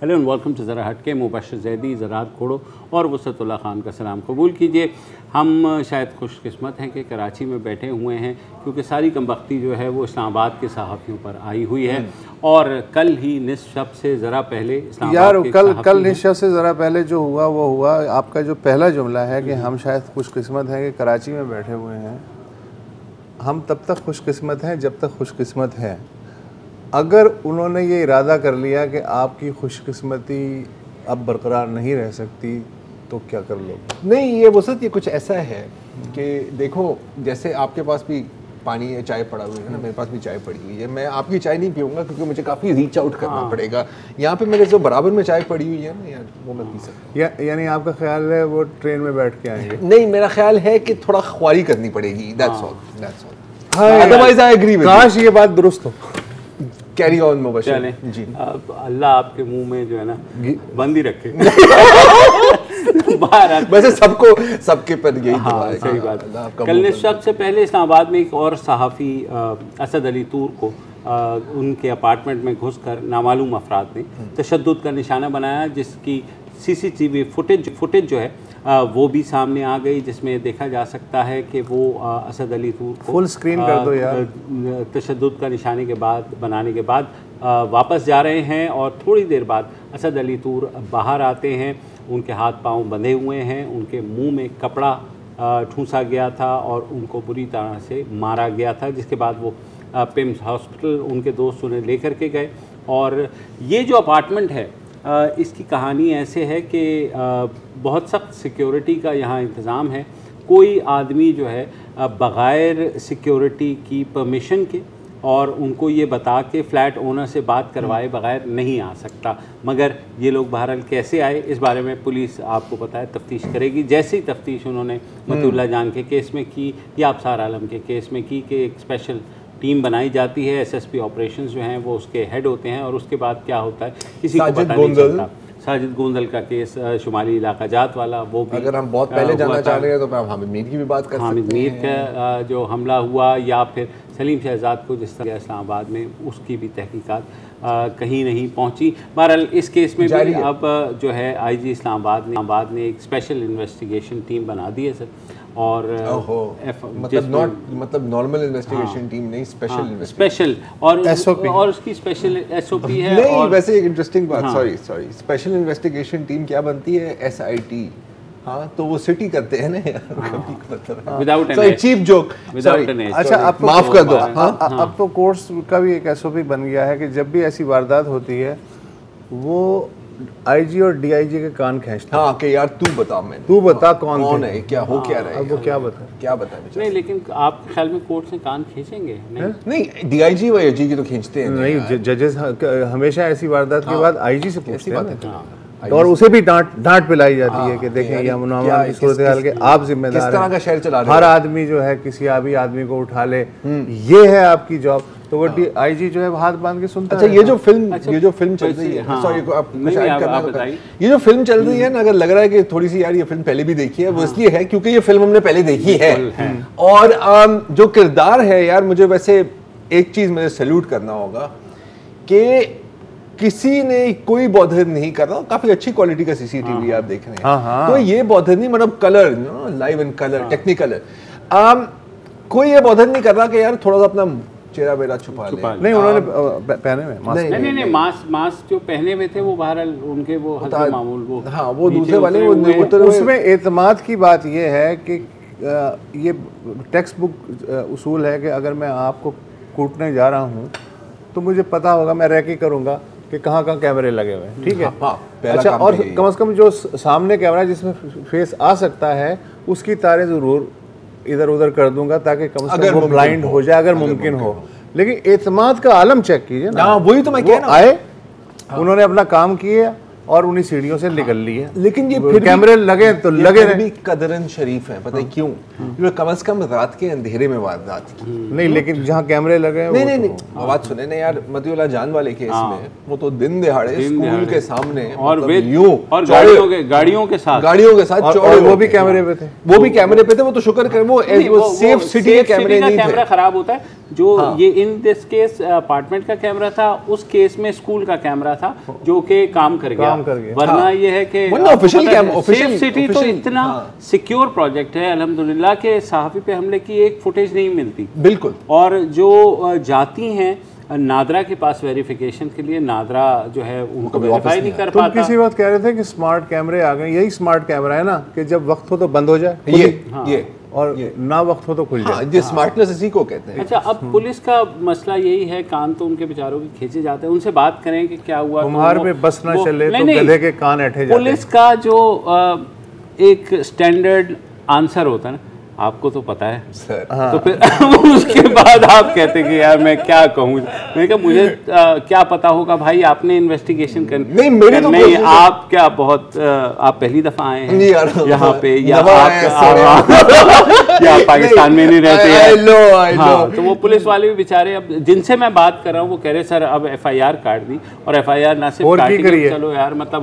Hello and welcome to ज़रा हटके। मुबशर ज़ैदी, ज़रात खोड़ो और वसतुल्लाह खान का सलाम कबूल कीजिए। हम शायद खुशकिस्मत हैं कि कराची में बैठे हुए हैं, क्योंकि सारी कमबख्ती जो है वो इस्लामाबाद के सहाफ़ियों पर आई हुई है। और कल ही निस्फ शब से ज़रा पहले यार कल निस्फ शब से ज़रा पहले जो हुआ वो हुआ। आपका जो पहला जुमला है कि हम शायद खुशकिस्मत हैं कि कराची में बैठे हुए हैं, हम तब तक खुशकिस्मत हैं जब तक खुशकिस्मत हैं। अगर उन्होंने ये इरादा कर लिया कि आपकी खुशकिस्मती अब बरकरार नहीं रह सकती तो क्या कर लोगे? नहीं, ये वसत ये कुछ ऐसा है कि देखो, जैसे आपके पास भी पानी या चाय पड़ा हुआ है ना, मेरे पास भी चाय पड़ी हुई है। मैं आपकी चाय नहीं पीऊँगा क्योंकि मुझे काफ़ी रीच आउट करना पड़ेगा। यहाँ पे मेरे जो बराबर में चाय पड़ी हुई है ना यार, वो मैं पी सकता हूँ। यानी आपका ख्याल है वो ट्रेन में बैठ के आएंगे? नहीं, मेरा ख्याल है कि थोड़ा ख्वारी करनी पड़ेगी। That's all. Otherwise I agree with. काश ये बात दुरुस्त हो। Carry on Mubashar ji. अल्लाह आपके मुंह में जो है ना बंद ही रखे। वैसे सबके पर यही दुआ है। सही बात। कल निस्फ शब से पहले इस्लामाबाद में एक और सहाफ़ी असद अली तूर को उनके अपार्टमेंट में घुसकर नामालूम अफराद ने तशद्दुद का निशाना बनाया, जिसकी CCTV फुटेज जो है वो भी सामने आ गई, जिसमें देखा जा सकता है कि वो असद अली तूर को फुल स्क्रीन कर दो यार, तशद्दुद का निशाने के बाद बनाने के बाद वापस जा रहे हैं। और थोड़ी देर बाद असद अली तूर बाहर आते हैं। उनके हाथ पांव बंधे हुए हैं, उनके मुंह में कपड़ा ठूंसा गया था और उनको बुरी तरह से मारा गया था, जिसके बाद वो पिम्स हॉस्पिटल उनके दोस्त उन्हें लेकर के गए। और ये जो अपार्टमेंट है इसकी कहानी ऐसे है कि बहुत सख्त सिक्योरिटी का यहाँ इंतज़ाम है। कोई आदमी जो है बग़ैर सिक्योरिटी की परमिशन के और उनको ये बता के फ़्लैट ओनर से बात करवाए बग़ैर नहीं आ सकता। मगर ये लोग बहरहाल कैसे आए, इस बारे में पुलिस आपको पता है तफ्तीश करेगी। जैसी तफ्तीश उन्होंने मतीउल्लाह जान के केस में की या अबसार आलम के केस में की कि एक स्पेशल टीम बनाई जाती है, SSP ऑपरेशंस जो हैं वो उसके हेड होते हैं। और उसके बाद क्या होता है किसी को पता नहीं चलता। साजिद गोंदल का केस शुमाली इलाका जात वाला, वो भी अगर हम बहुत पहले जानना चाह रहे हैं तो हम हामिद मीर की भी बात कर सकते हैं। हामिद मीर का जो हमला हुआ, या फिर सलीम शहजाद को जिस तरह इस्लामाबाद में, उसकी भी तहकीकात कहीं नहीं पहुंची। बहरहाल इस केस में भी अब जो है IG इस्लामाबाद ने एक स्पेशल इन्वेस्टिगेशन टीम बना दी है सर। और मतलब नॉर्मल इन्वेस्टिगेशन टीम नहीं, स्पेशल और उसकी स्पेशल SOP है। नहीं, और वैसे एक इंटरेस्टिंग बात, सॉरी स्पेशल इन्वेस्टिगेशन टीम क्या बनती है? SIT। हाँ, तो वो सिटी करते हैं ना यार, विदाउट चीप जोक। अच्छा, अब माफ कर दो। अब तो कोर्स का भी एक SOP बन गया है कि जब भी ऐसी वारदात होती है वो IG और DIG के कान खींचते हैं। हाँ कि यार तू बता कौन है, क्या हो क्या रहा है। अब वो क्या बता नहीं, लेकिन आपके ख्याल में कोर्ट से कान खींचेंगे? नहीं, DIG व AG की तो खींचते हैं। नहीं, जजेस हमेशा ऐसी वारदात के बाद IG से पूछते हैं और उसे भी डांट पिलाई जाती है कि देखें ये अमन की सूरत हाल के आप जिम्मेदार हैं, किस तरह का शहर चला रहे हैं। हर आदमी जो है किसी आदमी को उठा ले, ये है आपकी जॉब। तो वो IG जो है हाथ बांध के सुनता है। अच्छा, ये जो फिल्म चल रही है, सॉरी आप बताइए, ये जो फिल्म चल रही है ना, अगर लग रहा है कि थोड़ी सी यार ये फिल्म पहले भी देखी है, वो इसलिए है क्योंकि ये फिल्म हमने पहले देखी है। और जो किरदार है यार, मुझे वैसे एक चीज मुझे सैल्यूट करना होगा कि किसी ने कोई बॉदर नहीं कर रहा। काफी अच्छी क्वालिटी का CCTV आप देख रहे हैं। तो ये बॉदर नहीं, मतलब colour live in colour technical कोई ये बॉदर नहीं कर रहा कि यार थोड़ा सा अपना चेहरा वेरा छुपा ले। नहीं, उन्होंने पहने में नहीं मास्क जो पहने हुए थे वो बहरहाल उनके वो हस्ब मामूल वो दूसरे वाले उसमें एतमाद की बात ये है कि ये टेक्स्ट बुक उसूल है कि अगर मैं आपको कूटने जा रहा हूँ तो मुझे पता होगा, मैं रैकी करूँगा कि कहाँ कैमरे लगे हुए हैं, ठीक है। अच्छा, और कम से कम जो सामने कैमरा जिसमें फेस आ सकता है उसकी तारें ज़रूर इधर उधर कर दूंगा ताकि कम से कम वो ब्लाइंड हो जाए अगर मुमकिन हो। लेकिन एतमाद का आलम चेक कीजिए ना, वही तो मैं कह रहा हूं। आए, उन्होंने अपना काम किया, और उन्हीं सीढ़ियों से निकल ली है। लेकिन ये फिर कैमरे लगे तो लगे भी कदरन शरीफ है, पता है क्यों? क्योंकि कम से कम रात के अंधेरे में वारदात की नहीं, लेकिन जहाँ कैमरे लगे नहीं आवाज सुने ना यार, मतीउल्लाह जान वाले केस में वो तो दिन दिहाड़े स्कूल के सामने और गाड़ियों के साथ और वो भी कैमरे पे थे, वो तो शुक्र कर वो सेफ सिटी के कैमरे नहीं थे। कैमरा खराब होता है जो ये इन दिस केस अपार्टमेंट का कैमरा था, उस केस में स्कूल का कैमरा था जो कि काम कर गया। वरना ये है कि सेफ सिटी तो इतना सिक्योर प्रोजेक्ट है अल्हम्दुलिल्लाह के सहाफी पे हमले की एक फुटेज नहीं मिलती बिल्कुल। और जो जाती हैं नादरा के पास वेरिफिकेशन के लिए, नादरा जो है उनको वेरीफाई नहीं कर पाता। तुम किसी बात कह रहे थे कि स्मार्ट कैमरे आ गए, यही स्मार्ट कैमरा है ना कि जब वक्त हो तो बंद हो जाए, ये और ना वक्त हो तो खुल जाए। ये स्मार्टनेस इसी को कहते हैं। अच्छा, अब पुलिस का मसला यही है, कान तो उनके बेचारों के खींचे जाते हैं, उनसे बात करें कि क्या हुआ, तुम्हारे पे बस ना चले तो गधे के कान ऐठे जाते। पुलिस का जो एक स्टैंडर्ड आंसर होता है ना, आपको तो पता है सर, तो फिर उसके बाद आप कहते कि यार मैं क्या कहूँ, मैं क्या मुझे क्या पता होगा भाई, आपने इन्वेस्टिगेशन करनी नहीं, मेरे तो नहीं, आप क्या बहुत आप पहली दफा आए हैं यहाँ पे या पाकिस्तान में नहीं रहते हैं। हाँ, तो वो पुलिस वाले भी बेचारे, अब जिनसे मैं बात कर रहा हूँ वो कह रहे सर अब FIR काट दी, और FIR ना सिर्फ काटी, चलो यार मतलब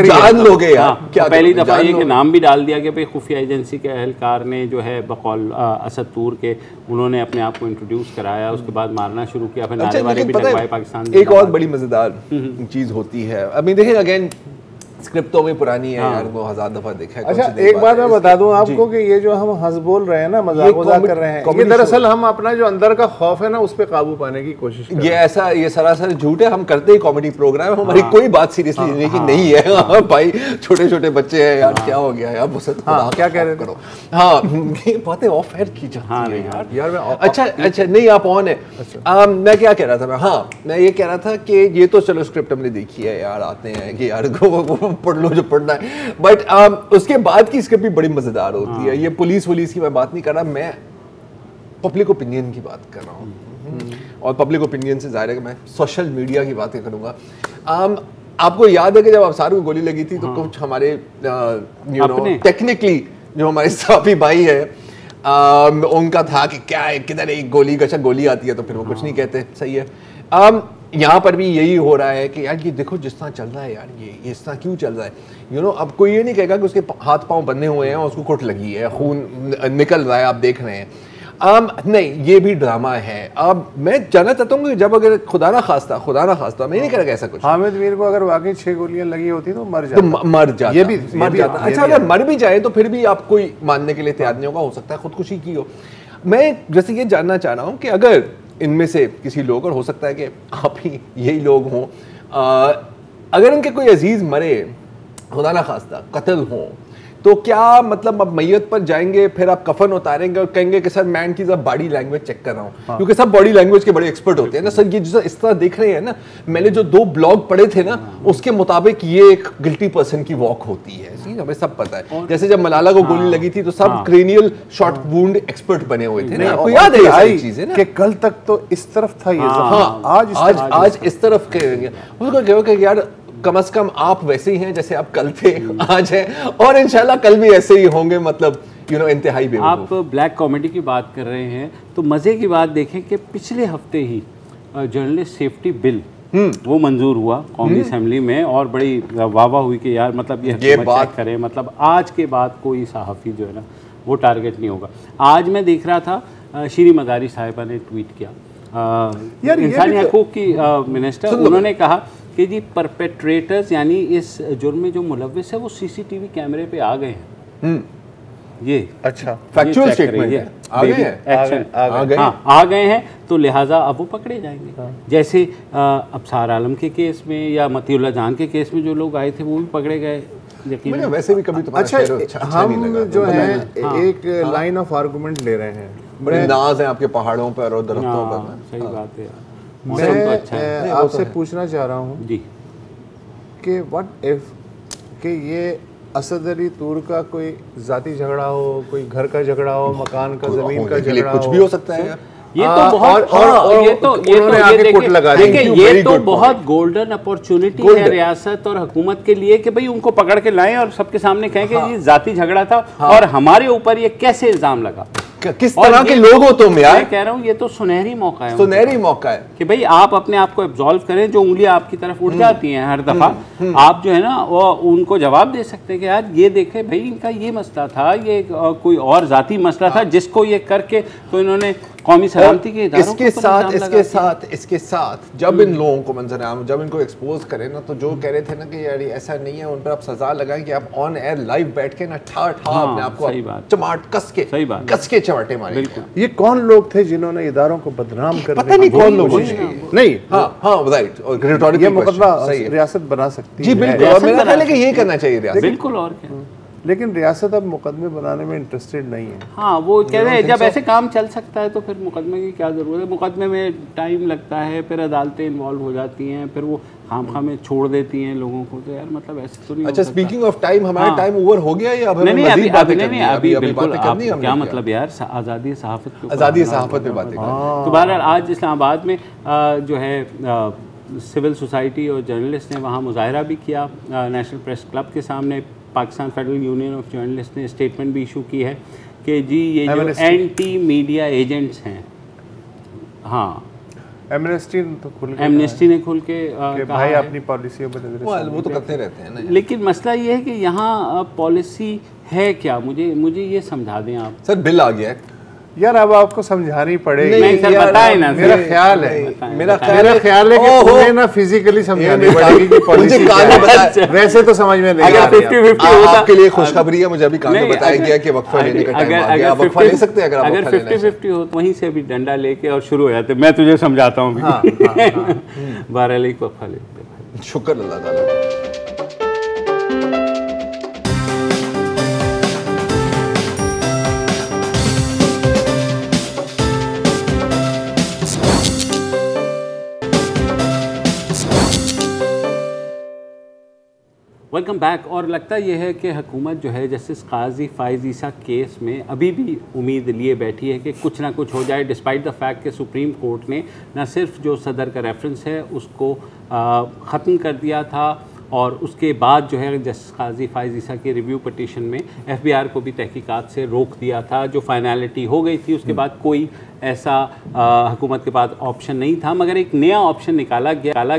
जान लोगे यार, पहली दफा ये कि नाम भी डाल दिया कि भाई खुफिया एजेंसी के एहलकार ने जो है बकौल असद तूर के उन्होंने अपने आप को इंट्रोड्यूस कराया, उसके बाद मारना शुरू किया, फिर नारे वाले भी लगवाए पाकिस्तान। एक और बड़ी मजेदार चीज होती है, अभी देखिए अगेन स्क्रिप्ट तो में पुरानी है यार, वो 1000 दफा देखा है। अच्छा, एक बात मैं बता दूं आपको कि ये जो हम हंस बोल रहे हैं ना, मजाक कर रहे हैं, ये दरअसल हम अपना जो अंदर का खौफ है ना उस पे काबू पाने की कोशिश कर रहे हैं। ये सरासर झूठ है। हम करते ही कॉमेडी प्रोग्राम, हमारी कोई बात सीरियसली लेने की नहीं है भाई, छोटे छोटे बच्चे हैं यार, क्या हो गया यार, क्या कह रहे करो। हाँ, ये बातें ऑफ एयर की जाती है यार। अच्छा नहीं, आप ऑन है। मैं क्या कह रहा था, मैं ये कह रहा था कि ये तो चलो स्क्रिप्ट हमने देखी है यार, आते हैं कि यार पढ़ लो जो पढ़ना है, बट उसके बाद की स्क्रिप्ट भी बड़ी मजेदार होती है। ये पुलिस की मैं बात नहीं कर रहा, मैं पब्लिक ओपिनियन की बात कर रहा हूँ, और पब्लिक ओपिनियन से जाहिर है कि मैं सोशल मीडिया की बातें करूंगा। आपको याद है कि जब अफसार को गोली लगी थी तो कुछ हमारे टेक्निकली जो हमारे साफी भाई है उनका था कि क्या है, किधर एक गोली, अच्छा गोली आती है तो फिर वो कुछ नहीं कहते, सही है। यहाँ पर भी यही हो रहा है कि यार ये देखो जिस तरह चल रहा है यार, ये इस तरह क्यों चल रहा है, अब कोई ये नहीं कहेगा कि उसके हाथ पांव बंधे हुए हैं और उसको कुट लगी है, खून निकल रहा है, आप देख रहे हैं। नहीं, ये भी ड्रामा है। अब मैं जानना चाहता हूँ कि जब अगर खुदा ना खास्ता मैं नहीं करेगा ऐसा कुछ, हामिद मीर को अगर वाकई 6 गोलियां लगी होती तो मर जाता, ये भी मर जाता। अच्छा, अगर मर भी जाए तो फिर भी आप कोई मानने के लिए तैयार नहीं होगा, हो सकता है खुदकुशी की हो। मैं जैसे ये जानना चाह रहा हूँ कि अगर इनमें से किसी लोग, और हो सकता है कि आप ही यही लोग हों, अगर उनके कोई अजीज मरे, खुदा ना खास्ता कत्ल हो, तो क्या मतलब अब मैयत पर जाएंगे, फिर आप कफन उतारेंगे और कहेंगे कि सर मैं इनकी बॉडी लैंग्वेज चेक कर रहा हूँ, क्योंकि सब बॉडी लैंग्वेज के बड़े एक्सपर्ट होते हैं ना सर। ये जो इस तरह देख रहे हैं ना, मैंने जो 2 ब्लॉग पढ़े थे ना, उसके मुताबिक ये एक गिल्टी पर्सन की वॉक होती है, हमें सब पता है। जैसे जब मलाला को गोली लगी थी तो सब क्रेनियल शॉर्ट वुंड एक्सपर्ट बने हुए थे ना, आपको याद है ये चीजें ना, कि कल तक तो इस तरफ था ये, आज इस तरफ कहेंगे। उसको कहो यार कम से कम आप वैसे ही हैं जैसे आप कल थे, आज हैं, और इंशाल्लाह कल भी ऐसे ही होंगे। मतलब इंतहाई बेवकूफ। आप ब्लैक कॉमेडी की बात कर रहे हैं तो मज़े की बात देखें कि पिछले हफ्ते ही जर्नलिस्ट सेफ्टी बिल वो मंजूर हुआ कौमी असेंबली में, और बड़ी वाह हुई कि यार मतलब ये बात करें, मतलब आज के बाद कोई सहाफ़ी जो है ना वो टारगेट नहीं होगा। आज मैं देख रहा था शीरी मदारी साहिबा ने ट्वीट किया, इंसानी हकूक़ की मिनिस्टर, उन्होंने कहा कि जी परपेट्रेटर्स यानी इस जुर्म में जो मुलव्विस है वो CCTV कैमरे पे आ गए हैं। ये अच्छा फैक्चुअल स्टेटमेंट है, आ गए हैं, तो लिहाजा अब वो पकड़े जाएंगे। जैसे अबसार आलम के केस में या मतीउल्लाह जान के केस में जो लोग आए थे वो भी पकड़े गए। मुझे वैसे भी कभी तुम्हारा अच्छा हम जो है एक लाइन ऑफ आर्गुमेंट ले रहे हैं, बड़े नाज हैं आपके पहाड़ों पर और दरख्तों पर। सही बात है। मैं आपसे पूछना चाह रहा हूँ जी कि व्हाट इफ कि ये असद अली तूर का कोई जाती झगड़ा हो, कोई घर का झगड़ा हो, मकान का, जमीन का झगड़ा हो, कुछ भी हो सकता है। ये तो बहुत ये तो बहुत गोल्डन अपॉर्चुनिटी है रियासत और हुकूमत के लिए कि भाई उनको पकड़ के लाएं और सबके सामने कहें कि ये जाती झगड़ा था और हमारे ऊपर ये कैसे इल्जाम लगा, किस तरह के लोग हो तुम यार। मैं कह रहा हूँ ये तो सुनहरी मौका है, सुनहरी मौका है कि भाई आप अपने आप को एब्जॉल्व करें। जो उंगलियां आपकी तरफ उड़ जाती हैं हर दफा, आप जो है ना वो उनको जवाब दे सकते हैं कि यार ये देखे भाई इनका ये मसला था, ये कोई और जाती मसला था जिसको ये करके तो इन्होंने कौमी सलामती के इदारों इसके साथ जब इन लोगों को मंजर आम, जब इनको एक्सपोज करें ना, तो जो कह रहे थे ना कि यार ऐसा नहीं है, उन पर आप सजा लगाएं कि आप ऑन एयर लाइव बैठ के ना ठा अपने आप को चमाट कस के चमाटे मारे। ये कौन लोग थे जिन्होंने इदारों को बदनाम कर, पता नहीं कौन लोग नहीं, राइट, ये मुकदमा रियासत बना सकती है। जी बिल्कुल, मेरा ख्याल है कि ये करना चाहिए रियासत, बिल्कुल। और क्या, लेकिन रियासत अब मुकदमे बनाने में इंटरेस्टेड नहीं है। हाँ, वो कह रहे हैं जब ऐसे काम चल सकता है तो फिर मुकदमे की क्या ज़रूरत है। मुकदमे में टाइम लगता है, फिर अदालतें इन्वॉल्व हो जाती हैं, फिर वो खामखा में छोड़ देती हैं लोगों को, तो यार मतलब ऐसे तो नहीं। अच्छा, स्पीकिंग ऑफ टाइम, हमारा टाइम ओवर हो गया या नहीं अभी बिल्कुल क्या मतलब यार, आज़ादी सहाफ़त पे बातें। तो बहरहाल आज इस्लामाबाद में जो है सिविल सोसाइटी और जर्नलिस्ट ने वहाँ मुजाहरा भी किया नेशनल प्रेस क्लब के सामने। Pakistan federal union of journalist ने स्टेटमेंट भी इशू की है कि जी ये जो एंटी मीडिया एजेंट्स हैं, हाँ एमनेस्टी ने खुल के भाई अपनी पॉलिसियों पर वो तो करते रहते हैं ना। लेकिन मसला ये है कि यहाँ पॉलिसी है क्या, मुझे ये समझा दें आप। सर बिल आ गया है यार, अब आपको समझानी पड़ेगी। नहीं सर, बताए ना, मेरा ख्याल है कि तुम्हें ना फिजिकली समझानी पड़ेगी कि पॉलिसी वैसे तो समझ में नहीं आ रही। आपके लिए खुशखबरी है, मुझे अभी कान में बताया गया कि वक्फा लेने का टाइम आ गया। आप वक्फा ले सकते हैं अगर 50-50 हो तो वहीं से अभी डंडा लेके और शुरू हो जाते। मैं तुझे समझाता हूँ 12 एक वक्फा लेते। शुक्र अल्लाह ताला। Welcome back. और लगता यह है कि हुकूमत जो है जस्टिस काजी फ़ाइज़ ईसा केस में अभी भी उम्मीद लिए बैठी है कि कुछ ना कुछ हो जाए, डिस्पाइट द फैक्ट कि सुप्रीम कोर्ट ने न सिर्फ जो सदर का रेफरेंस है उसको ख़त्म कर दिया था, और उसके बाद जो है जस्टिस काजी फ़ाइज़ ईसा के रिव्यू पटिशन में FBI को भी तहकीकात से रोक दिया था। जो फाइनलिटी हो गई थी उसके बाद कोई ऐसा हुकूमत के पास ऑप्शन नहीं था, मगर एक नया ऑप्शन निकाला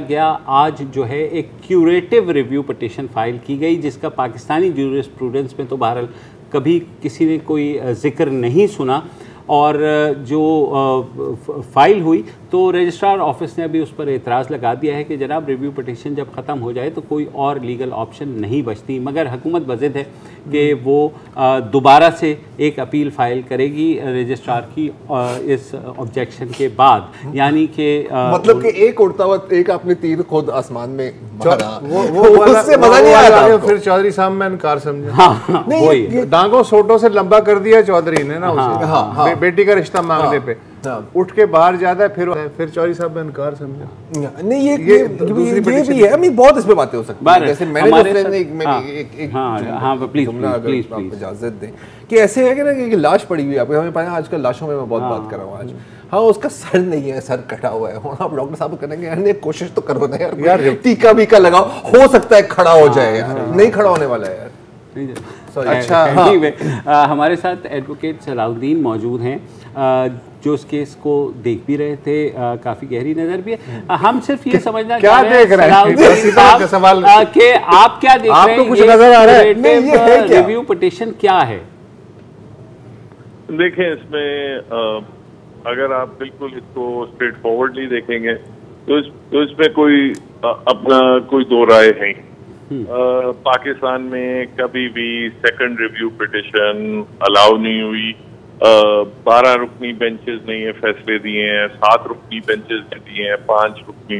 गया। आज जो है एक क्यूरेटिव रिव्यू पटिशन फाइल की गई, जिसका पाकिस्तानी जूरिस्प्रूडेंस में तो बहरहाल कभी किसी ने कोई जिक्र नहीं सुना। और जो फाइल हुई तो रजिस्ट्रार ऑफिस ने अभी उस पर एतराज़ लगा दिया है कि जनाब रिव्यू पटिशन जब ख़त्म हो जाए तो कोई और लीगल ऑप्शन नहीं बचती, मगर हुकूमत बज़िद है कि वो दोबारा से एक अपील फ़ाइल करेगी रजिस्ट्रार की इस ऑब्जेक्शन के बाद। यानी कि मतलब कि एक उड़ता हुआ एक आपने तीर खुद आसमान में मारा, उससे मजा नहीं आया। फिर चौधरी साहब में इनकार समझे। हाँ, वही डांगों सोटों से लंबा कर दिया चौधरी ने ना उसे, बेटी का रिश्ता मांगने पे उठ के बाहर जाता है, फिर चौधरी साहब ने इनकार समझा। नहीं ये दूसरी भी है, अभी बहुत इस पे बातें हो सकती हैं। जैसे मैंने प्लीज इजाजत दें कि ऐसे है कि ना लाश पड़ी हुई है, हमें पता है आजकल लाशों में मैं बहुत बात कर रहा हूँ आज। हाँ, उसका सर नहीं है, सर कटा हुआ है। आप डॉक्टर साहब करेंगे यार कोशिश तो करो ना यार, टीका बीका लगाओ, हो सकता है खड़ा हो जाए यार, नहीं खड़ा होने वाला है यार। अच्छा, हमारे साथ एडवोकेट सलाउद्दीन मौजूद हैं जो इस केस को देख भी रहे थे, काफी गहरी नजर भी है। हम सिर्फ ये समझना क्या देख रहे हैं सवाल कि आप क्या देख रहे हैं, कुछ नजर आ रहा है? रिव्यू पिटीशन क्या है? देखें, इसमें अगर आप बिल्कुल इसको स्ट्रेट फॉरवर्डली देखेंगे तो इसमें कोई अपना कोई दो राय है। पाकिस्तान में कभी भी सेकंड रिव्यू पिटीशन अलाउ नहीं हुई। 12 रुकनी बेंचेस ने ये फैसले दिए हैं, 7 रुकनी बेंचेस ने दिए हैं, 5 रुकनी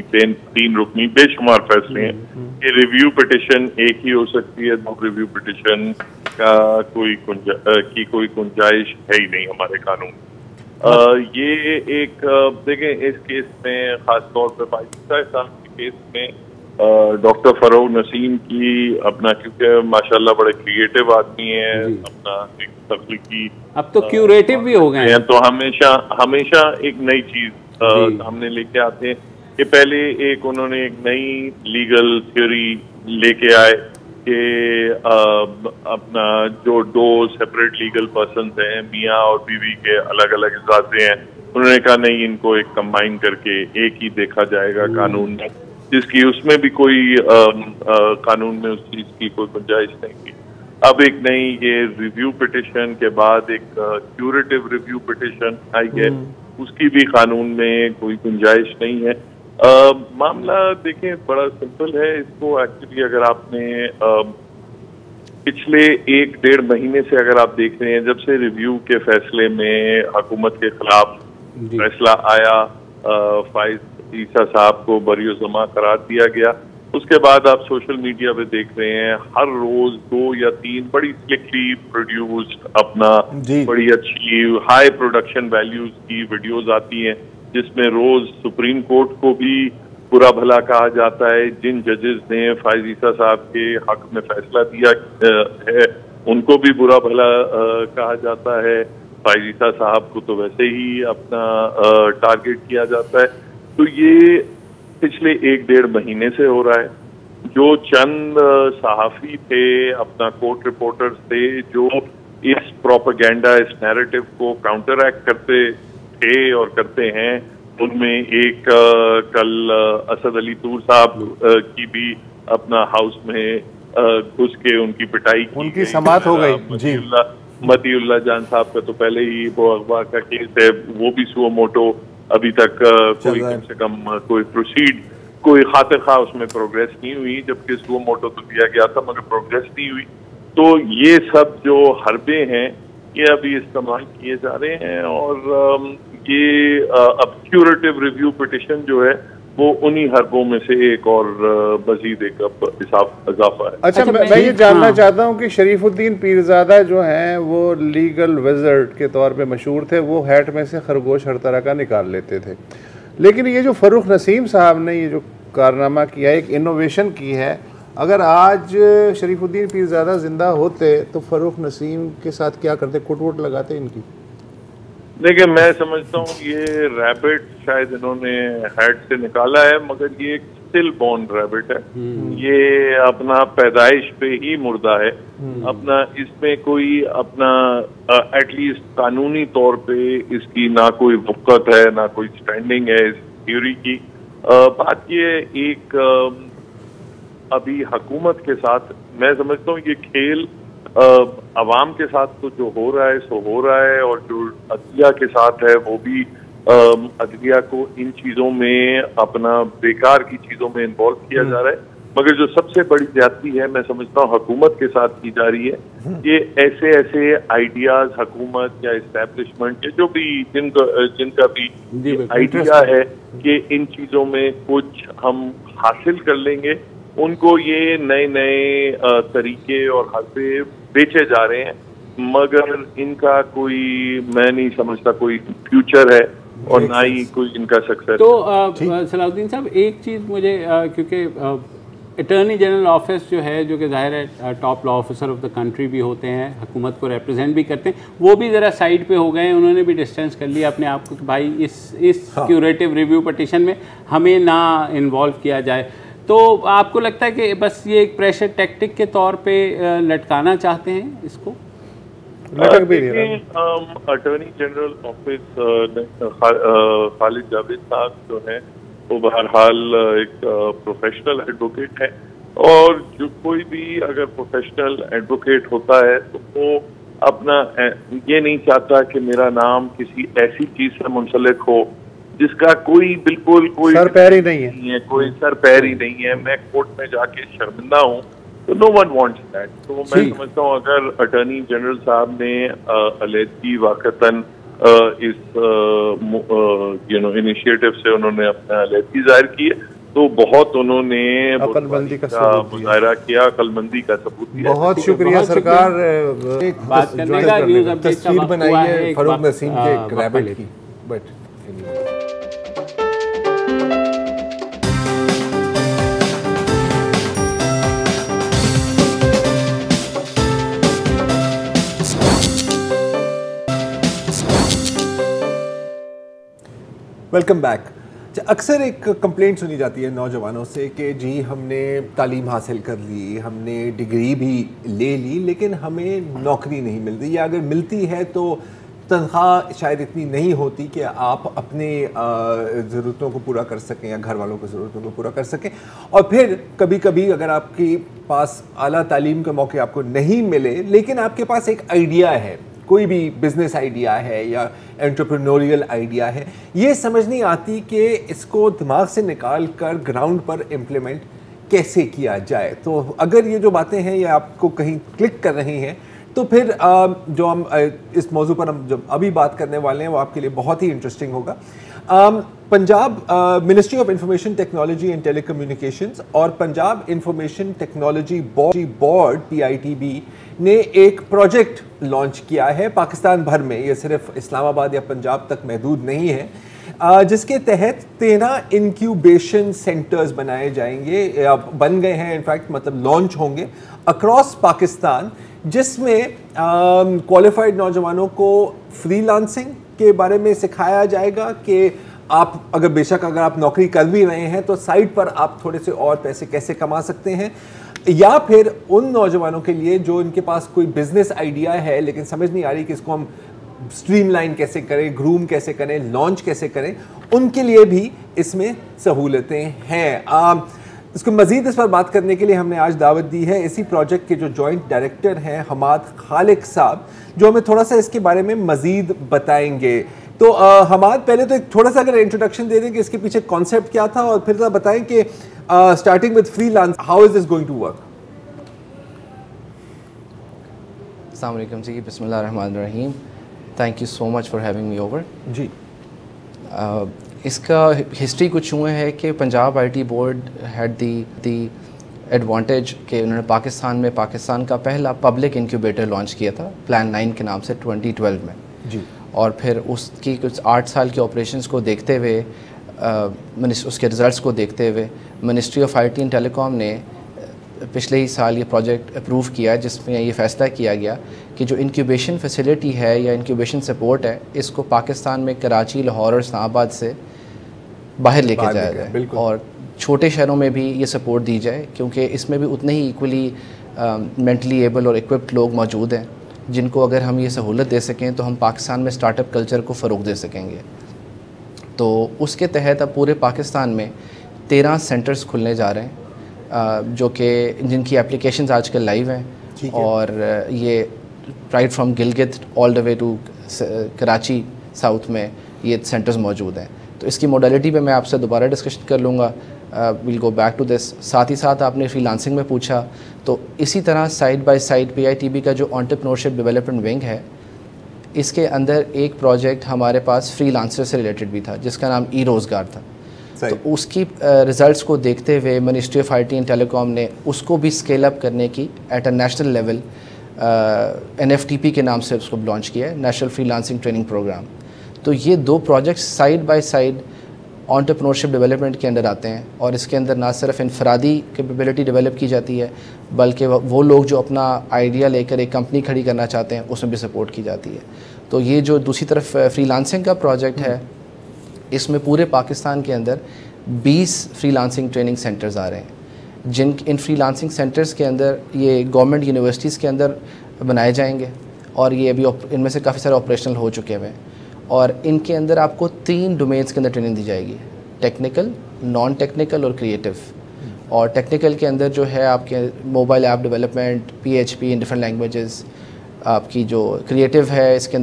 3 रुकनी बेशुमार फैसले हैं कि रिव्यू पिटीशन एक ही हो सकती है, 2 रिव्यू पिटीशन का कोई गुंजाइश है ही नहीं हमारे कानून। ये एक देखें, इस केस में खासतौर पर 22 साल के केस में डॉक्टर फरोग नसीम की अपना, क्योंकि माशाल्लाह बड़े क्रिएटिव आदमी हैं, अपना एक तख्लीकी, अब तो क्यूरेटिव भी हो गए हैं, तो हमेशा एक नई चीज हमने लेके आते हैं कि पहले एक उन्होंने एक नई लीगल थ्योरी लेके आए कि अपना जो दो सेपरेट लीगल पर्सन हैं, मियाँ और बीवी के अलग अलग इजाजे हैं, उन्होंने कहा नहीं, इनको एक कंबाइन करके एक ही देखा जाएगा कानून में, जिसकी उसमें भी कोई कानून में उस चीज की कोई गुंजाइश नहीं थी। अब एक नई ये रिव्यू पिटिशन के बाद एक क्यूरेटिव रिव्यू पिटिशन आई है, उसकी भी कानून में कोई गुंजाइश नहीं है। मामला देखें बड़ा सिंपल है। इसको एक्चुअली अगर आपने पिछले 1-1.5 महीने से अगर आप देख रहे हैं, जब से रिव्यू के फैसले में हुकूमत के खिलाफ फैसला आया, फाइज ईसा साहब को बरी जमा करार दिया गया, उसके बाद आप सोशल मीडिया पे देख रहे हैं हर रोज 2 या 3 बड़ी स्लिकली प्रोड्यूस्ड अपना बड़ी अच्छी हाई प्रोडक्शन वैल्यूज की वीडियोस आती हैं, जिसमें रोज सुप्रीम कोर्ट को भी बुरा भला कहा जाता है। जिन जजेस ने फाइज ईसा साहब के हक में फैसला दिया है उनको भी बुरा भला कहा जाता है। फाइज ईसा साहब को तो वैसे ही अपना टारगेट किया जाता है। तो ये पिछले 1-1.5 महीने से हो रहा है। जो चंद सहाफी थे, अपना कोर्ट रिपोर्टर्स थे, जो इस प्रोपेगेंडा, इस नैरेटिव को काउंटर एक्ट करते थे और करते हैं, उनमें एक कल असद अली तूर साहब की भी अपना हाउस में घुस के उनकी पिटाई की, उनकी समात हो गई। मतीउल्लाह जान साहब का तो पहले ही वो अगवा का केस है, वो भी सुओ मोटो अभी तक कोई कम से कम कोई खातिर खा उसमें प्रोग्रेस नहीं हुई, जबकि सुओ मोटो तो दिया गया था मगर प्रोग्रेस नहीं हुई। तो ये सब जो हरबे हैं ये अभी इस्तेमाल किए जा रहे हैं और ये अब क्यूरेटिव रिव्यू पिटिशन जो है वो उन्हीं हरबों में से एक और मजीद एक इजाफा है। अच्छा, मैं ये जानना चाहता हूँ कि शरीफुद्दीन पीरजादा जो हैं वो लीगल विज़र्ड के तौर पे मशहूर थे, वो हैट में से खरगोश हर तरह का निकाल लेते थे, लेकिन ये जो फ़र्रुख नसीम साहब ने ये जो कारनामा किया, एक इनोवेशन की है, अगर आज शरीफुद्दीन पीरजादा जिंदा होते तो फ़र्रुख नसीम के साथ क्या करते, कुट वुट लगाते इनकी? देखिए, मैं समझता हूँ ये रैबिट शायद इन्होंने हेड से निकाला है, मगर ये एक स्टिल बॉर्न रैबिट है। ये अपना पैदाइश पे ही मुर्दा है। अपना इसमें कोई अपना एटलीस्ट कानूनी तौर पे इसकी ना कोई वक़्त है, ना कोई स्टैंडिंग है इस थ्योरी की। बात ये एक अभी हुकूमत के साथ मैं समझता हूँ ये खेल अवाम के साथ तो जो हो रहा है सो हो रहा है, और जो अदलिया के साथ है वो भी अदलिया को इन चीज़ों में अपना बेकार की चीज़ों में इन्वॉल्व किया जा रहा है। मगर जो सबसे बड़ी ज्यादती है मैं समझता हूँ हुकूमत के साथ की जा रही है। ये ऐसे आइडियाज हुकूमत या इस्टेब्लिशमेंट के जो भी जिनका भी आइडिया है कि इन चीज़ों में कुछ हम हासिल कर लेंगे, उनको ये नए तरीके और हरबे बेचे जा रहे हैं, मगर इनका कोई मैं नहीं समझता कोई फ्यूचर है और ना ही कोई इनका सक्सेस। तो सलाउद्दीन साहब, एक चीज़ मुझे क्योंकि अटॉर्नी जनरल ऑफिस जो है, जो कि जाहिर है top law officer of the country भी होते हैं, हुकूमत को रिप्रेजेंट भी करते हैं, वो भी ज़रा साइड पे हो गए हैं, उन्होंने भी डिस्टेंस कर लिया अपने आप को कि भाई इस क्यूरेटिव रिव्यू पिटिशन में हमें ना इन्वॉल्व किया जाए। तो आपको लगता है कि बस ये एक प्रेशर टैक्टिक के तौर पे लटकाना चाहते हैं इसको? Attorney general office Khalid Javed साहब जो है वो बहरहाल एक प्रोफेशनल एडवोकेट है, और जो कोई भी अगर प्रोफेशनल एडवोकेट होता है तो वो अपना ये नहीं चाहता कि मेरा नाम किसी ऐसी चीज से मुंसलिक हो जिसका बिल्कुल कोई सर पैर ही नहीं है, कोई सर पैर ही नहीं है, मैं कोर्ट में जाके शर्मिंदा हूँ, तो नो वन वांट्स दैट। तो मैं समझता हूँ अगर अटॉर्नी जनरल साहब ने अलैदगी वाकतन इस इनिशिएटिव से उन्होंने अपना अलैदगी जाहिर की है, तो बहुत उन्होंने अक्लमंदी का मुजाहरा किया, अक्लमंदी का सबूत दिया। बहुत शुक्रिया सरकार। बात करने का न्यूज़ अपडेट तस्वीर बनाई है फरूख नसीम के रैबिट की, बट वेलकम बैक। अक्सर एक कंप्लेंट सुनी जाती है नौजवानों से कि जी हमने तालीम हासिल कर ली, हमने डिग्री भी ले ली, लेकिन हमें नौकरी नहीं मिल रही, या अगर मिलती है तो तनख्वाह शायद इतनी नहीं होती कि आप अपने ज़रूरतों को पूरा कर सकें या घर वालों की ज़रूरतों को पूरा कर सकें। और फिर कभी कभी अगर आपके पास आला तालीम के मौके आपको नहीं मिले, लेकिन आपके पास एक आइडिया है, कोई भी बिजनेस आइडिया है या एंटरप्रेन्योरियल आइडिया है, ये समझ नहीं आती कि इसको दिमाग से निकाल कर ग्राउंड पर इम्प्लीमेंट कैसे किया जाए। तो अगर ये जो बातें हैं ये आपको कहीं क्लिक कर रही हैं, तो फिर जो हम इस मौजू पर हम जब अभी बात करने वाले हैं वो आपके लिए बहुत ही इंटरेस्टिंग होगा। Punjab ministry of information technology and telecommunications और Punjab information technology board PITB ने एक प्रोजेक्ट लॉन्च किया है पाकिस्तान भर में, ये सिर्फ इस्लामाबाद या पंजाब तक महदूद नहीं है, जिसके तहत 13 इंक्यूबेशन सेंटर्स बनाए जाएंगे, बन गए हैं इनफैक्ट, मतलब लॉन्च होंगे अक्रॉस पाकिस्तान, जिसमें क्वालिफाइड नौजवानों को फ्रीलांसिंग के बारे में सिखाया जाएगा कि आप अगर आप नौकरी कर भी रहे हैं तो साइड पर आप थोड़े से और पैसे कैसे कमा सकते हैं, या फिर उन नौजवानों के लिए जो इनके पास कोई बिजनेस आइडिया है लेकिन समझ नहीं आ रही कि इसको हम स्ट्रीमलाइन कैसे करें, ग्रूम कैसे करें, लॉन्च कैसे करें, उनके लिए भी इसमें सहूलतें हैं। इसको मज़ीद इस पर बात करने के लिए हमने आज दावत दी है इसी प्रोजेक्ट के जो जॉइंट डायरेक्टर हैं हमाद खालिक साहब, जो हमें थोड़ा सा इसके बारे में मज़ीद बताएंगे। तो हमाद, पहले तो एक थोड़ा सा अगर इंट्रोडक्शन दे दें कि इसके पीछे कॉन्सेप्ट क्या था, और फिर बताएं कि starting with freelance, how is this going to work. अस्सलाम वालेकुम जी, बिस्मिल्लाह रहमान रहीम, thank you so much for having me over जी। इसका हिस्ट्री कुछ यूँ है कि Punjab IT board had the advantage कि उन्होंने पाकिस्तान का पहला पब्लिक इंक्यूबेटर लॉन्च किया था प्लान 9 के नाम से 2012 में जी। और फिर उसकी कुछ 8 साल के ऑपरेशंस को देखते हुए, उसके रिज़ल्ट्स को देखते हुए ministry of IT and telecom ने पिछले ही साल ये प्रोजेक्ट अप्रूव किया, जिसमें ये फ़ैसला किया गया कि जो इंक्यूबेशन फैसिलिटी है या इंक्यूबेशन सपोर्ट है, इसको पाकिस्तान में कराची, लाहौर और इस्लामाबाद से बाहर लेके जाया जाए और छोटे शहरों में भी ये सपोर्ट दी जाए, क्योंकि इसमें भी उतने ही इक्वली मेंटली एबल और इक्विप्ड लोग मौजूद हैं जिनको अगर हम ये सहूलत दे सकें तो हम पाकिस्तान में स्टार्टअप कल्चर को फ़रोग़ दे सकेंगे। तो उसके तहत अब पूरे पाकिस्तान में 13 सेंटर्स खुलने जा रहे हैं, जो कि जिनकी एप्लीकेशंस आजकल लाइव हैं, और ये right from Gilgit all the way to Karachi south में ये सेंटर्स मौजूद हैं। तो इसकी मोडालिटी पे मैं आपसे दोबारा डिस्कशन कर लूँगा, will go back to this. साथ ही साथ आपने फ्रीलांसिंग में पूछा, तो इसी तरह साइड बाय साइड PITB का जो एंटरप्रेन्योरशिप डेवलपमेंट विंग है, इसके अंदर एक प्रोजेक्ट हमारे पास फ्रीलांसर से रिलेटेड भी था जिसका नाम ई-रोज़गार था। तो उसकी रिज़ल्ट्स को देखते हुए ministry of IT and telecom ने उसको भी स्केल अप करने की at a national level NFTP के नाम से उसको लॉन्च किया है, नेशनल फ्रीलांसिंग ट्रेनिंग प्रोग्राम। तो ये 2 projects side by side entrepreneurship development के अंदर आते हैं, और इसके अंदर ना सिर्फ इनफरादी कैपेबिलिटी डेवलप की जाती है, बल्कि वो लोग जो अपना आइडिया लेकर एक कंपनी खड़ी करना चाहते हैं उसमें भी सपोर्ट की जाती है। तो ये जो दूसरी तरफ फ्रीलांसिंग का प्रोजेक्ट है, इसमें पूरे पाकिस्तान के अंदर 20 फ्रीलांसिंग ट्रेनिंग सेंटर्स आ रहे हैं, इन फ्रीलांसिंग सेंटर्स के अंदर ये गवर्नमेंट यूनिवर्सिटीज़ के अंदर बनाए जाएंगे, और ये अभी इनमें से काफ़ी सारे ऑपरेशनल हो चुके हैं। और इनके अंदर आपको 3 डोमेन्स के अंदर ट्रेनिंग दी जाएगी, टेक्निकल, नॉन टेक्निकल और क्रिएटिव। और टेक्निकल के अंदर जो है आपके mobile app development, PHP in different languages, आपकी जो क्रिएटिव है इसके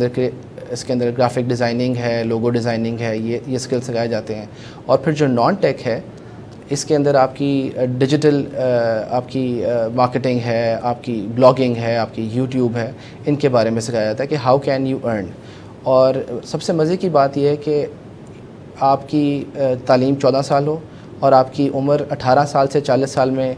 अंदर ग्राफिक डिज़ाइनिंग है, लोगो डिज़ाइनिंग है, ये स्किल्स सिखाए जाते हैं। और फिर जो नॉन टेक है, इसके अंदर आपकी डिजिटल आपकी मार्केटिंग है, आपकी ब्लॉगिंग है, आपकी यूट्यूब है, इनके बारे में सिखाया जाता है कि हाउ कैन यू अर्न। और सबसे मज़े की बात यह है कि आपकी तालीम 14 साल हो और आपकी उम्र 18 साल से 40 साल में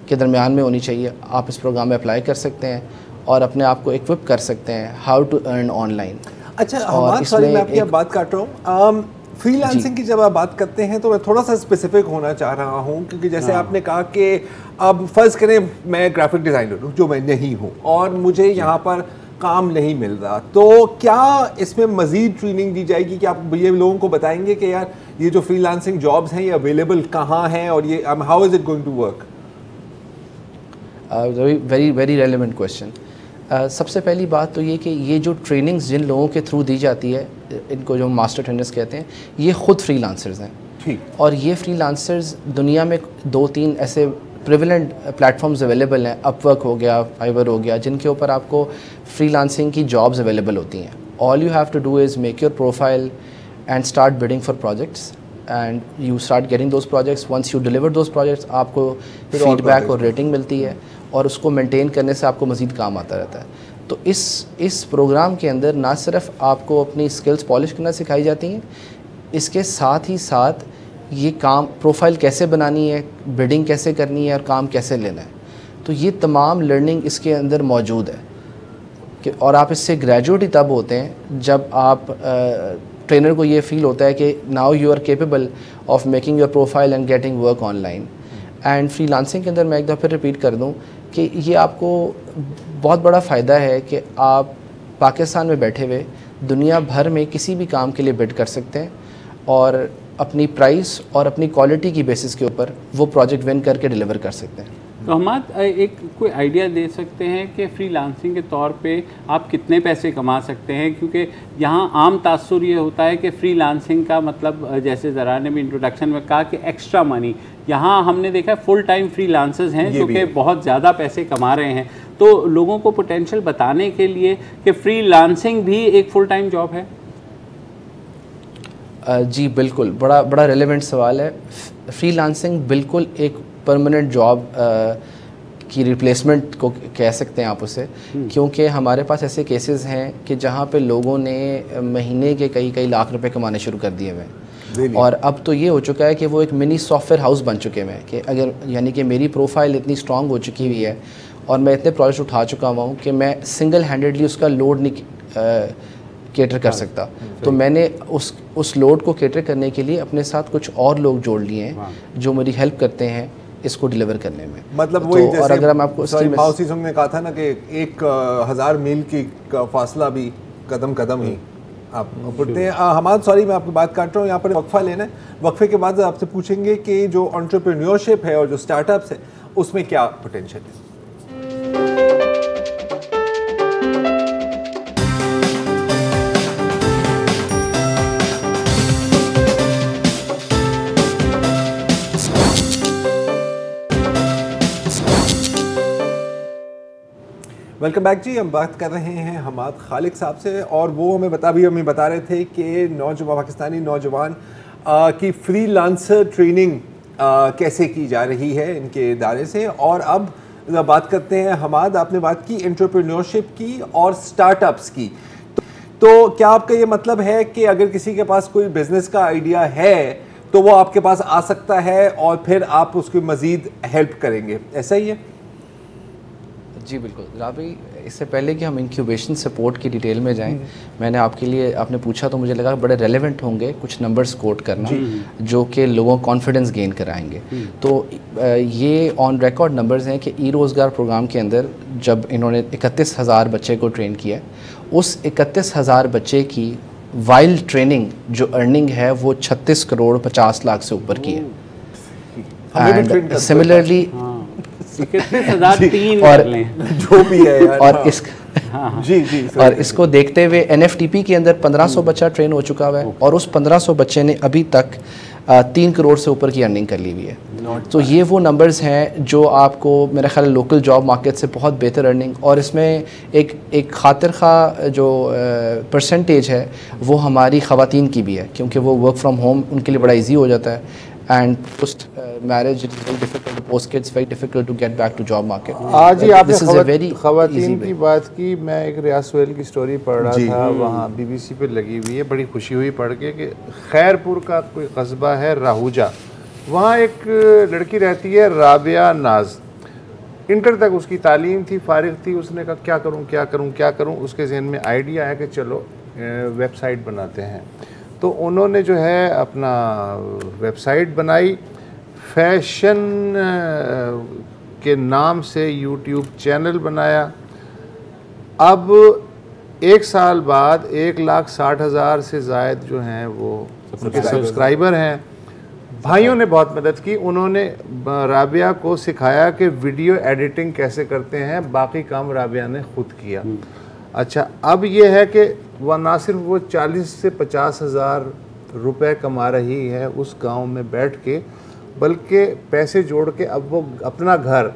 के दरमियान में होनी चाहिए। आप इस प्रोग्राम में अप्लाई कर सकते हैं और अपने आप को इक्विप कर सकते हैं हाउ टू अर्न ऑनलाइन। अच्छा हमाद, सॉरी मैं आपकी बात काट रहा हूँ। फ्रीलांसिंग की जब आप बात करते हैं तो मैं थोड़ा सा स्पेसिफिक होना चाह रहा हूँ, क्योंकि जैसे आपने कहा कि अब फ़र्ज़ करें मैं ग्राफिक डिज़ाइनर हूँ जो मैं नहीं हूँ, और मुझे यहाँ पर काम नहीं मिल रहा, तो क्या इसमें मजीद ट्रेनिंग दी जाएगी कि आप ये लोगों को बताएंगे कि यार ये जो फ्रीलांसिंग जॉब्स हैं ये अवेलेबल कहाँ हैं और ये how is it going to work? Very very relevant question. सबसे पहली बात तो ये कि ये जो ट्रेनिंग्स जिन लोगों के थ्रू दी जाती है, इनको जो मास्टर ट्रेनर्स कहते हैं, ये ख़ुद फ्रीलांसर्स हैं। ठीक। और ये फ्रीलांसर्स दुनिया में 2-3 ऐसे प्रिविलेंट प्लेटफॉर्म्स अवेलेबल हैं, अपवर्क हो गया, फाइवर हो गया, जिनके ऊपर आपको फ्रीलांसिंग की जॉब्स अवेलेबल होती हैं। All you have to do is make your profile and start bidding for projects and you start getting those projects. Once you deliver those projects, आपको फीडबैक और रेटिंग मिलती है और उसको मेंटेन करने से आपको मज़ीद काम आता रहता है। तो इस प्रोग्राम के अंदर ना सिर्फ आपको अपनी स्किल्स पॉलिश करना सिखाई जाती हैं, इसके साथ ही साथ ये काम प्रोफाइल कैसे बनानी है, बिडिंग कैसे करनी है और काम कैसे लेना है। तो ये तमाम लर्निंग इसके अंदर मौजूद है कि और आप इससे ग्रेजुएट ही तब होते हैं जब आप ट्रेनर को ये फील होता है कि now you are capable of making your profile and getting work online. And freelancing के अंदर मैं एक दफ़ा फिर रिपीट कर दूं कि ये आपको बहुत बड़ा फ़ायदा है कि आप पाकिस्तान में बैठे हुए दुनिया भर में किसी भी काम के लिए बिड कर सकते हैं और अपनी प्राइस और अपनी क्वालिटी की बेसिस के ऊपर वो प्रोजेक्ट विन करके डिलीवर कर सकते हैं। तो हमाद एक कोई आइडिया दे सकते हैं कि फ्रीलांसिंग के तौर पे आप कितने पैसे कमा सकते हैं? क्योंकि यहाँ आम तासुर ये होता है कि फ्रीलांसिंग का मतलब, जैसे ज़रा ने भी इंट्रोडक्शन में कहा कि एक्स्ट्रा मनी, यहाँ हमने देखा है फुल टाइम फ्रीलांसर्स हैं जो कि बहुत ज़्यादा पैसे कमा रहे हैं। तो लोगों को पोटेंशियल बताने के लिए कि फ्रीलांसिंग भी एक फुल टाइम जॉब है। जी बिल्कुल, बड़ा रेलेवेंट सवाल है। फ्रीलांसिंग बिल्कुल एक परमानेंट जॉब की रिप्लेसमेंट को कह सकते हैं आप उसे, क्योंकि हमारे पास ऐसे केसेस हैं कि जहाँ पे लोगों ने महीने के कई लाख रुपए कमाने शुरू कर दिए हुए हैं। और अब तो ये हो चुका है कि वो एक मिनी सॉफ्टवेयर हाउस बन चुके हैं कि अगर यानी कि मेरी प्रोफाइल इतनी स्ट्रांग हो चुकी हुई है और मैं इतने प्रोजेक्ट उठा चुका हुआ हूँ कि मैं सिंगल हैंडेडली उसका लोड नहीं केटर कर सकता। तो मैंने उस लोड को केटर करने के लिए अपने साथ कुछ और लोग जोड़ लिए हैं जो मेरी हेल्प करते हैं इसको डिलीवर करने में। मतलब तो वही जैसे और अगर हम आपको माउसी संग ने कहा था ना कि 1000 मील की फासला भी कदम कदम ही आप पढ़ते हैं। हमाद सॉरी मैं आपकी बात काट रहा हूँ, यहाँ पर वक्फा लेना है। वक्फे के बाद आपसे पूछेंगे कि जो एंटरप्रेन्योरशिप है और जो स्टार्टअप्स है उसमें क्या पोटेंशियल है। वेलकम बैक जी। हम बात कर रहे हैं हमाद खालिक साहब से और वो हमें बता रहे थे कि पाकिस्तानी नौजवान की फ्रीलांसर ट्रेनिंग कैसे की जा रही है इनके इदारे से। और अब बात करते हैं हमाद, आपने बात की एंटरप्रेन्योरशिप की और स्टार्टअप्स की, तो क्या आपका ये मतलब है कि अगर किसी के पास कोई बिजनेस का आइडिया है तो वो आपके पास आ सकता है और फिर आप उसकी मज़ीद हेल्प करेंगे, ऐसा ही है? जी बिल्कुल राबी, इससे पहले कि हम इंक्यूबेशन सपोर्ट की डिटेल में जाएं, मैंने आपके लिए आपने पूछा तो मुझे लगा बड़े रेलेवेंट होंगे कुछ नंबर्स कोट करना जो कि लोगों को कॉन्फिडेंस गेन कराएंगे। तो ये ऑन रिकॉर्ड नंबर्स हैं कि ई रोज़गार प्रोग्राम के अंदर जब इन्होंने 31,000 बच्चे को ट्रेन किया, उस 31,000 बच्चे की वाइल्ड ट्रेनिंग जो अर्निंग है वो 36 करोड़ 50 लाख से ऊपर की है। एंड सिमिलरली और जो भी है यार, और इस जी और इसको देखते हुए NFTP के अंदर 1500 बच्चा ट्रेन हो चुका हुआ है और उस 1500 बच्चे ने अभी तक 3 करोड़ से ऊपर की अर्निंग कर ली हुई है। तो ये वो नंबर्स हैं जो आपको मेरा ख्याल लोकल जॉब मार्केट से बहुत बेहतर अर्निंग, और इसमें एक खातिर खा जो परसेंटेज है वो हमारी ख़वातीन की भी है, क्योंकि वो वर्क फ्रॉम होम उनके लिए बड़ा ईजी हो जाता है। And post marriage it is very difficult, post kids very difficult to get back to job market. आज ही आपने ख़वातीन की बात की, मैं एक रियाज सोहेल की स्टोरी पढ़ रहा था, वहाँ BBC पे लगी हुई है, बड़ी खुशी हुई पढ़ के कि खैरपुर का कोई कस्बा है राहूजा, वहाँ एक लड़की रहती है राबिया नाज, इंटर तक उसकी तालीम थी, फारिग थी। उसने कहा क्या करूँ, उसके जहन में आइडिया है कि चलो वेबसाइट बनाते हैं। तो उन्होंने जो है अपना वेबसाइट बनाई, फैशन के नाम से यूट्यूब चैनल बनाया। अब 1 साल बाद 1,60,000 से ज़ायद जो हैं वो सब्सक्राइबर हैं। भाइयों ने बहुत मदद की, उन्होंने राबिया को सिखाया कि वीडियो एडिटिंग कैसे करते हैं, बाकी काम राबिया ने खुद किया। अच्छा, अब ये है कि वह ना सिर्फ वो 40 से 50,000 रुपए कमा रही है उस गांव में बैठ के, बल्कि पैसे जोड़ के अब वो अपना घर,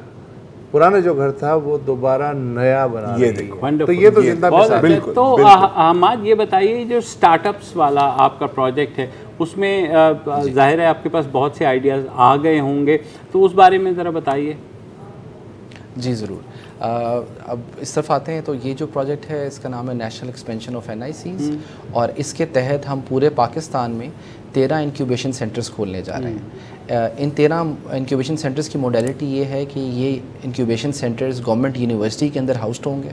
पुराना जो घर था वो दोबारा नया बना रही है। तो ये तो जिंदा मिसाल है। तो अहमद, ये बताइए, जो स्टार्टअप्स वाला आपका प्रोजेक्ट है उसमें जाहिर है आपके पास बहुत से आइडियाज़ आ गए होंगे, तो उस बारे में ज़रा बताइए। जी ज़रूर। अब इस तरफ आते हैं तो ये जो प्रोजेक्ट है इसका नाम है नेशनल एक्सपेंशन ऑफ NICs, और इसके तहत हम पूरे पाकिस्तान में 13 इंक्यूबेशन सेंटर्स खोलने जा रहे हैं। इन 13 इंक्यूबेशन सेंटर्स की मोडेलिटी ये है कि ये इंक्यूबेशन सेंटर्स गवर्नमेंट यूनिवर्सिटी के अंदर हाउस्ड होंगे,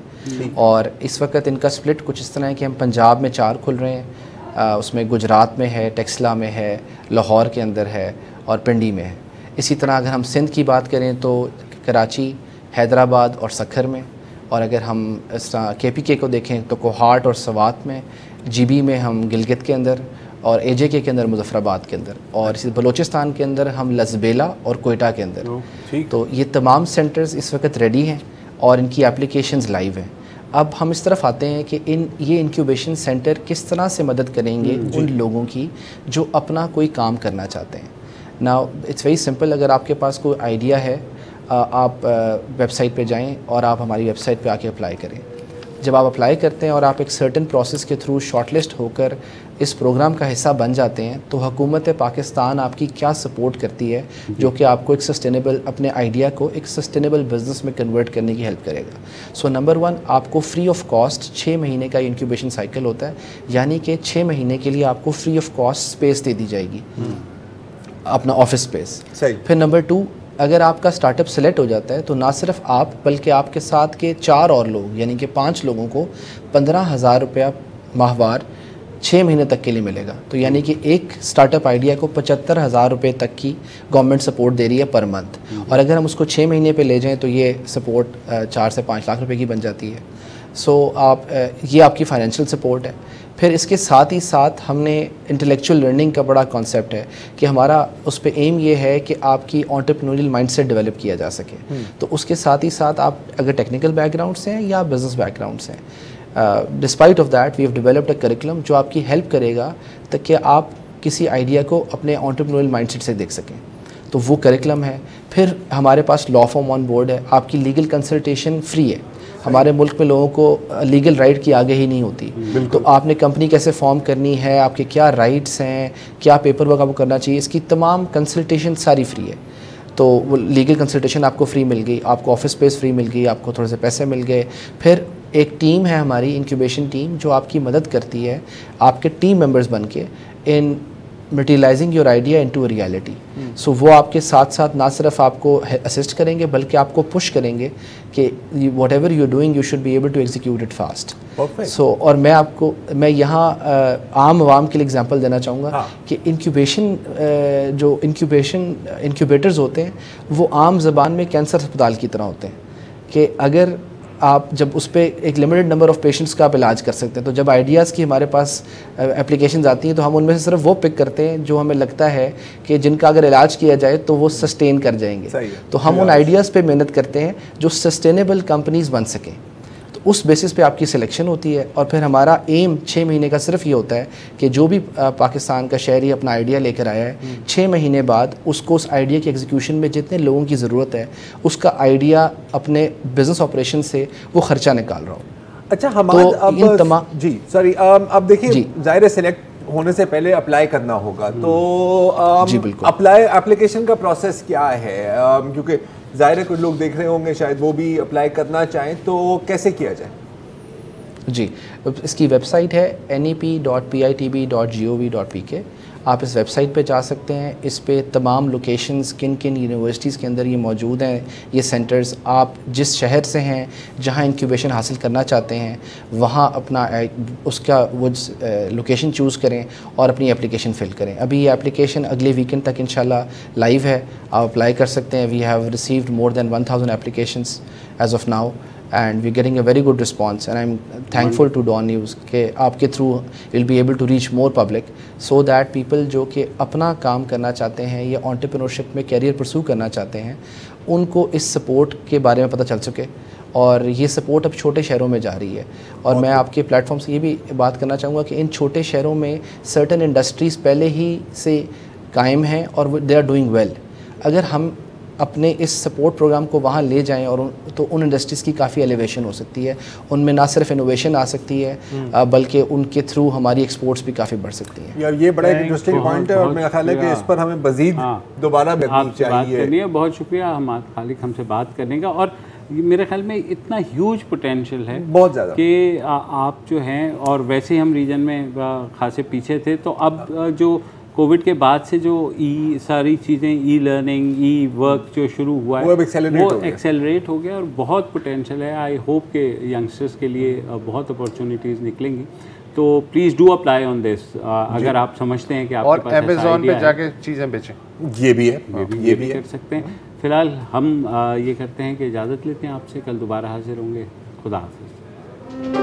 और इस वक्त इनका स्प्लिट कुछ इस तरह है कि हम पंजाब में 4 खुल रहे हैं, उसमें गुजरात में है, टेक्सला में है, लाहौर के अंदर है और पिंडी में है। इसी तरह अगर हम सिंध की बात करें तो कराची, हैदराबाद और सखर में, और अगर हम इस तरह KPK को देखें तो कोहाट और सवात में, GB में हम गिलगित के अंदर, और AJK के अंदर मुजफ्फराबाद के अंदर, और इसी बलूचिस्तान के अंदर हम लजबेला और कोयटा के अंदर। तो ये तमाम सेंटर्स इस वक्त रेडी हैं और इनकी एप्लीकेशंस लाइव हैं। अब हम इस तरफ आते हैं कि ये इंक्यूबेशन सेंटर किस तरह से मदद करेंगे उन लोगों की जो अपना कोई काम करना चाहते हैं। नाउ इट्स वेरी सिंपल, अगर आपके पास कोई आइडिया है, आप वेबसाइट पे जाएं और आप हमारी वेबसाइट पे आके अप्लाई करें। जब आप अप्लाई करते हैं और आप एक सर्टेन प्रोसेस के थ्रू शॉर्टलिस्ट होकर इस प्रोग्राम का हिस्सा बन जाते हैं, तो हुकूमत पाकिस्तान आपकी क्या सपोर्ट करती है, जो कि आपको एक सस्टेनेबल, अपने आइडिया को एक सस्टेनेबल बिजनेस में कन्वर्ट करने की हेल्प करेगा। सो नंबर 1, आपको फ्री ऑफ कॉस्ट 6 महीने का इंक्यूबेशन साइकिल होता है, यानी कि 6 महीने के लिए आपको फ्री ऑफ कॉस्ट स्पेस दे दी जाएगी, अपना ऑफिस स्पेस। फिर नंबर 2, अगर आपका स्टार्टअप सेलेक्ट हो जाता है तो ना सिर्फ आप बल्कि आपके साथ के 4 और लोग, यानी कि 5 लोगों को 15,000 रुपया माहवार 6 महीने तक के लिए मिलेगा। तो यानी कि एक स्टार्टअप आइडिया को 75,000 रुपये तक की गवर्नमेंट सपोर्ट दे रही है पर मंथ, और अगर हम उसको 6 महीने पे ले जाएं तो ये सपोर्ट 4 से 5 लाख रुपए की बन जाती है। सो ये आपकी फाइनेंशियल सपोर्ट है। फिर इसके साथ ही साथ हमने इंटेलेक्चुअल लर्निंग का बड़ा कॉन्सेप्ट है कि हमारा उस पर एम ये है कि आपकी एंटरप्रेन्योरियल माइंडसेट डेवलप किया जा सके। तो उसके साथ ही साथ आप अगर टेक्निकल बैकग्राउंड से हैं या बिजनेस बैकग्राउंड से हैं, despite of that we have developed a curriculum जो आपकी हेल्प करेगा ताकि आप किसी आइडिया को अपने एंटरप्रेन्योरियल माइंडसेट से देख सकें। तो वो करिकुलम है। फिर हमारे पास लॉ फॉर्म ऑन बोर्ड है, आपकी लीगल कंसल्टेशन फ्री है। हमारे मुल्क में लोगों को लीगल राइट की आगे ही नहीं होती, तो आपने कंपनी कैसे फॉर्म करनी है, आपके क्या राइट्स हैं, क्या पेपर वर्क आपको करना चाहिए, इसकी तमाम कंसल्टेशन सारी फ्री है। तो वो लीगल कंसल्टेशन आपको फ्री मिल गई, आपको ऑफिस स्पेस फ्री मिल गई, आपको थोड़े से पैसे मिल गए। फिर एक टीम है हमारी इंक्यूबेशन टीम जो आपकी मदद करती है, आपके टीम मेंबर्स बन के in materializing your idea into a reality. So वो आपके साथ साथ ना सिर्फ आपको असिस्ट करेंगे बल्कि आपको पुश करेंगे कि whatever you doing you should be able to execute it fast. So और मैं यहाँ आम आवाम के लिए एग्जांपल देना चाहूँगा कि जो इंक्यूबेटर्स होते हैं वो आम ज़बान में कैंसर अस्पताल की तरह होते हैं कि अगर आप जब उस पर एक लिमिटेड नंबर ऑफ़ पेशेंट्स का आप इलाज कर सकते हैं, तो जब आइडियाज़ की हमारे पास एप्लीकेशंस आती हैं तो हम उनमें से सिर्फ वो पिक करते हैं जो हमें लगता है कि जिनका अगर इलाज किया जाए तो वो सस्टेन कर जाएंगे। तो हम उन आइडियाज़ पे मेहनत करते हैं जो सस्टेनेबल कंपनीज़ बन सकें। तो उस बेसिस पे आपकी सिलेक्शन होती है, और फिर हमारा एम 6 महीने का सिर्फ ये होता है कि जो भी पाकिस्तान का शहरी अपना आइडिया लेकर आया है 6 महीने बाद उसको उस आइडिया के एग्जीक्यूशन में जितने लोगों की ज़रूरत है उसका आइडिया अपने बिजनेस ऑपरेशन से वो खर्चा निकाल रहा हो। अच्छा अब देखिए ज़ाहिर है सेलेक्ट होने से पहले अप्लाई करना होगा, तो जी बिल्कुल अप्लाई एप्लीकेशन का प्रोसेस क्या है, क्योंकि ज़ाहिर है कुछ लोग देख रहे होंगे शायद वो भी अप्लाई करना चाहें, तो कैसे किया जाए? जी, इसकी वेबसाइट है nep.pitb.gov.pk। आप इस वेबसाइट पे जा सकते हैं। इस पे तमाम लोकेशंस किन किन यूनिवर्सिटीज़ के अंदर ये मौजूद हैं, ये सेंटर्स। आप जिस शहर से हैं जहाँ इंक्यूबेशन हासिल करना चाहते हैं वहाँ अपना उसका वो लोकेशन चूज़ करें और अपनी एप्लीकेशन फ़िल करें। अभी ये एप्लीकेशन अगले वीकेंड तक इंशाल्लाह लाइव है, आप अप्लाई कर सकते हैं। We have received more than 1000 applications as of now. and we're getting a very good response, and I'm thankful to Dawn News के आपके through we'll be able to reach more public so that people जो कि अपना काम करना चाहते हैं या entrepreneurship में career pursue करना चाहते हैं उनको इस support के बारे में पता चल सके। और ये सपोर्ट अब छोटे शहरों में जा रही है, और मैं आपके प्लेटफॉर्म से ये भी बात करना चाहूँगा कि इन छोटे शहरों में सर्टेन इंडस्ट्रीज़ पहले ही से कायम हैं और दे आर डूइंग वेल। अगर हम अपने इस सपोर्ट प्रोग्राम को वहाँ ले जाएं और तो उन इंडस्ट्रीज़ की काफ़ी एलिवेशन हो सकती है, उनमें ना सिर्फ इनोवेशन आ सकती है बल्कि उनके थ्रू हमारी एक्सपोर्ट्स भी काफ़ी बढ़ सकती हैं। यार ये बड़ा एक इंटरेस्टिंग पॉइंट है और मेरा ख्याल है कि इस पर हमें मज़ीद दोबारा बात चाहिए। बहुत शुक्रिया हमाद खालिक हमसे बात करने का, और मेरे ख्याल में इतना ह्यूज पोटेंशियल है बहुत ज़्यादा कि आप जो हैं, और वैसे हम रीजन में खासे पीछे थे, तो अब जो कोविड के बाद से जो सारी चीज़ें ई लर्निंग ई वर्क जो शुरू हुआ है वो एक्सेलरेट हो गया और बहुत पोटेंशियल है। आई होप के यंगस्टर्स के लिए बहुत अपॉर्चुनिटीज़ निकलेंगी, तो please do apply on this अगर आप समझते हैं कि आपके पास अमेज़न पे जाके चीज़ें बेचें, ये भी है, ये भी कर सकते हैं। फ़िलहाल हम ये करते हैं कि इजाज़त लेते हैं आपसे, कल दोबारा हाजिर होंगे। खुदा हाफ़िज़।